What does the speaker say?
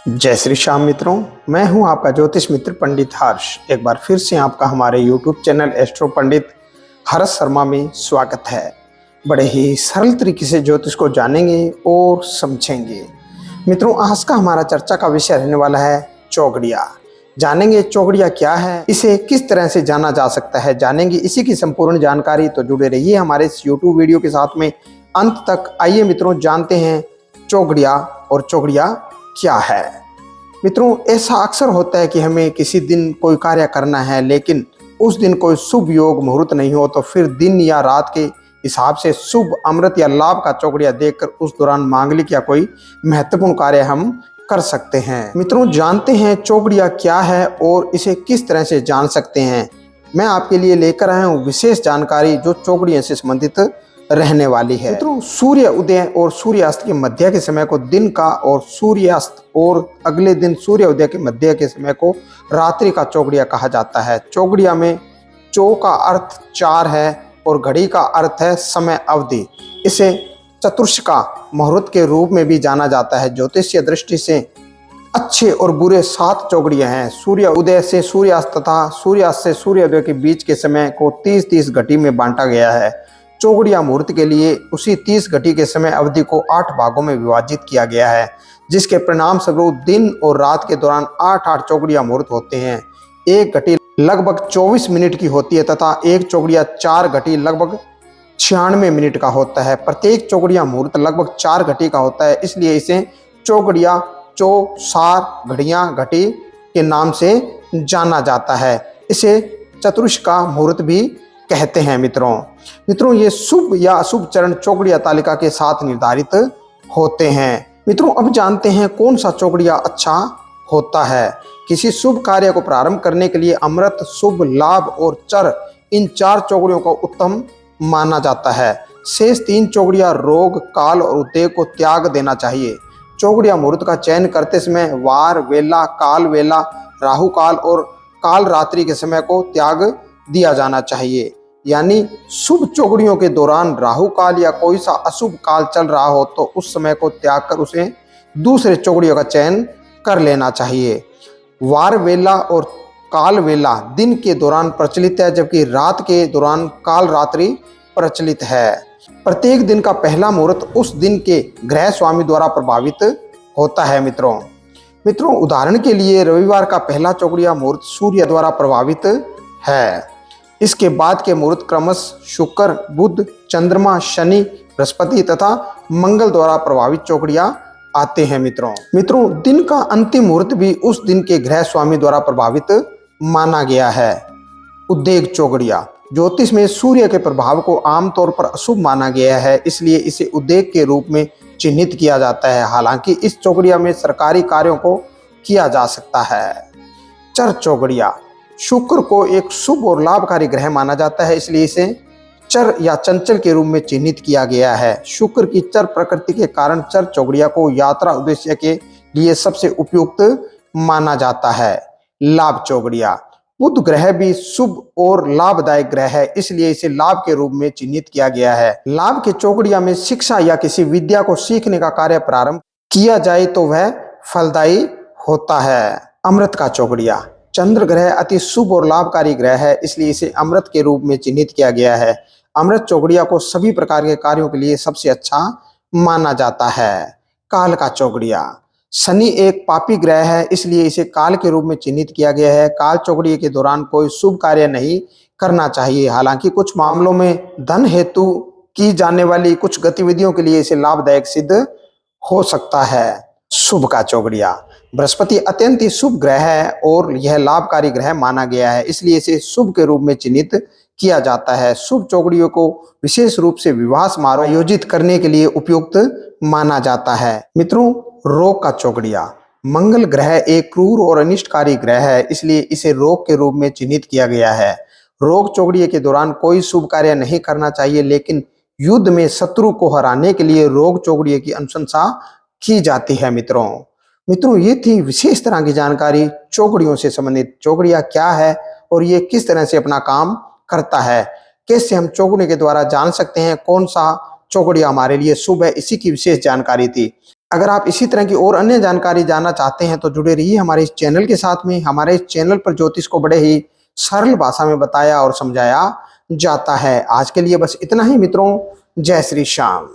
जय श्री श्याम मित्रों, मैं हूं आपका ज्योतिष मित्र पंडित हर्ष। एक बार फिर से आपका हमारे YouTube चैनल एस्ट्रो पंडित हर्ष शर्मा में स्वागत है। बड़े ही सरल तरीके से ज्योतिष को जानेंगे और समझेंगे। मित्रों, आज का हमारा चर्चा का विषय रहने वाला है चौगड़िया। जानेंगे चौगड़िया क्या है, इसे किस तरह से जाना जा सकता है, जानेंगे इसी की संपूर्ण जानकारी। तो जुड़े रहिए हमारे इस YouTube वीडियो के साथ में अंत तक। आइए मित्रों, जानते हैं चौगड़िया और चौगड़िया क्या है। मित्रों, ऐसा अक्सर होता है कि हमें किसी दिन कोई कार्य करना है, लेकिन उस दिन कोई शुभ योग मुहूर्त नहीं हो, तो फिर दिन या रात के हिसाब से शुभ अमृत या लाभ का चौगड़िया देखकर उस दौरान मांगलिक या कोई महत्वपूर्ण कार्य हम कर सकते हैं। मित्रों, जानते हैं चौगड़िया क्या है और इसे किस तरह से जान सकते हैं। मैं आपके लिए लेकर आया हूँ विशेष जानकारी जो चौगड़िया से संबंधित रहने वाली है। मित्रों, सूर्य उदय और सूर्यास्त के मध्य के समय को दिन का और सूर्यास्त और अगले दिन सूर्य उदय के मध्य के समय को रात्रि का चौगड़िया कहा जाता है। चौगड़िया में चौ का अर्थ 4 है और घड़ी का अर्थ है समय अवधि। इसे चतुर्षका मुहूर्त के रूप में भी जाना जाता है। ज्योतिषीय दृष्टि से अच्छे और बुरे 7 चौगड़िया हैं। सूर्य उदय से सूर्यास्त तथा सूर्यास्त से सूर्योदय के बीच के समय को 30-30 घटी में बांटा गया है। चौगड़िया मुहूर्त के लिए उसी 30 घटी के समय अवधि को 8 भागों में विभाजित किया गया है, जिसके परिणाम स्वरूप दिन और रात के दौरान 8-8 चौगड़िया मुहूर्त होते हैं। एक घटी लगभग 24 मिनट की होती है तथा एक चौगड़िया 4 घटी लगभग 96 मिनट का होता है। प्रत्येक चौगड़िया मुहूर्त लगभग 4 घटी का होता है, इसलिए इसे चौगड़िया चौसार घड़ियां घटी के नाम से जाना जाता है। इसे चतुर्षका मुहूर्त भी कहते हैं। मित्रों, ये शुभ या अशुभ चरण चौगड़िया तालिका के साथ निर्धारित होते हैं। मित्रों, अब जानते हैं कौन सा चौगड़िया अच्छा होता है। किसी शुभ कार्य को प्रारंभ करने के लिए अमृत, शुभ, लाभ और चर, इन 4 चौगड़ियों को उत्तम माना जाता है। शेष 3 चौगड़िया रोग, काल और उद्योग को त्याग देना चाहिए। चौगड़िया मुहूर्त का चयन करते समय वार वेला, काल वेला, राहु काल और काल रात्रि के समय को त्याग दिया जाना चाहिए। यानी शुभ चौगड़ियों के दौरान राहु काल या कोई सा अशुभ काल चल रहा हो तो उस समय को त्याग कर उसे दूसरे चौगड़ियों का चयन कर लेना चाहिए। वार वेला और काल वेला दिन के दौरान प्रचलित है, जबकि रात के दौरान काल रात्रि प्रचलित है। प्रत्येक दिन का पहला मुहूर्त उस दिन के ग्रह स्वामी द्वारा प्रभावित होता है। मित्रों, उदाहरण के लिए रविवार का पहला चौगड़िया मुहूर्त सूर्य द्वारा प्रभावित है। इसके बाद के मुहूर्त क्रमशः शुक्र, बुध, चंद्रमा, शनि, बृहस्पति तथा मंगल द्वारा प्रभावित चौगड़िया आते हैं। मित्रों, दिन का अंतिम मुहूर्त भी उस दिन के ग्रह स्वामी द्वारा प्रभावित माना गया है। उद्योग चौगड़िया ज्योतिष में सूर्य के प्रभाव को आमतौर पर अशुभ माना गया है, इसलिए इसे उद्योग के रूप में चिन्हित किया जाता है। हालांकि इस चौगड़िया में सरकारी कार्यों को किया जा सकता है। चर चौगड़िया शुक्र को एक शुभ और लाभकारी ग्रह माना जाता है, इसलिए इसे चर या चंचल के रूप में चिन्हित किया गया है। शुक्र की चर प्रकृति के कारण चर चौगड़िया को यात्रा उद्देश्य के लिए सबसे उपयुक्त माना जाता है। लाभ चौगड़िया बुध ग्रह भी शुभ और लाभदायक ग्रह है, इसलिए इसे लाभ के रूप में चिन्हित किया गया है। लाभ के चौगड़िया में शिक्षा या किसी विद्या को सीखने का कार्य प्रारंभ किया जाए तो वह फलदायी होता है। अमृत का चौगड़िया चंद्र ग्रह अति शुभ और लाभकारी ग्रह है, इसलिए इसे अमृत के रूप में चिन्हित किया गया है। अमृत चौगड़िया को सभी प्रकार के कार्यों के लिए सबसे अच्छा माना जाता है। काल का चौगड़िया शनि एक पापी ग्रह है, इसलिए इसे काल के रूप में चिन्हित किया गया है। काल चौगड़िया के दौरान कोई शुभ कार्य नहीं करना चाहिए। हालांकि कुछ मामलों में धन हेतु की जाने वाली कुछ गतिविधियों के लिए इसे लाभदायक सिद्ध हो सकता है। शुभ का चौगड़िया बृहस्पति अत्यंत ही शुभ ग्रह है और यह लाभकारी ग्रह माना गया है, इसलिए इसे शुभ के रूप में चिन्हित किया जाता है। शुभ चौगड़ियों को विशेष रूप से विवाह समारोह आयोजित करने के लिए उपयुक्त माना जाता है। मित्रों, रोग का चौगड़िया मंगल ग्रह एक क्रूर और अनिष्टकारी ग्रह है, इसलिए इसे रोग के रूप में चिन्हित किया गया है। रोग चौगड़िया के दौरान कोई शुभ कार्य नहीं करना चाहिए, लेकिन युद्ध में शत्रु को हराने के लिए रोग चौगड़िया की अनुशंसा की जाती है। मित्रों, ये थी विशेष तरह की जानकारी चौगड़ियों से संबंधित। चौगड़िया क्या है और ये किस तरह से अपना काम करता है, कैसे हम चौगड़ियों के द्वारा जान सकते हैं कौन सा चौगड़िया हमारे लिए शुभ है, इसी की विशेष जानकारी थी। अगर आप इसी तरह की और अन्य जानकारी जानना चाहते हैं तो जुड़े रहिए हमारे इस चैनल के साथ में। हमारे इस चैनल पर ज्योतिष को बड़े ही सरल भाषा में बताया और समझाया जाता है। आज के लिए बस इतना ही मित्रों। जय श्री श्याम।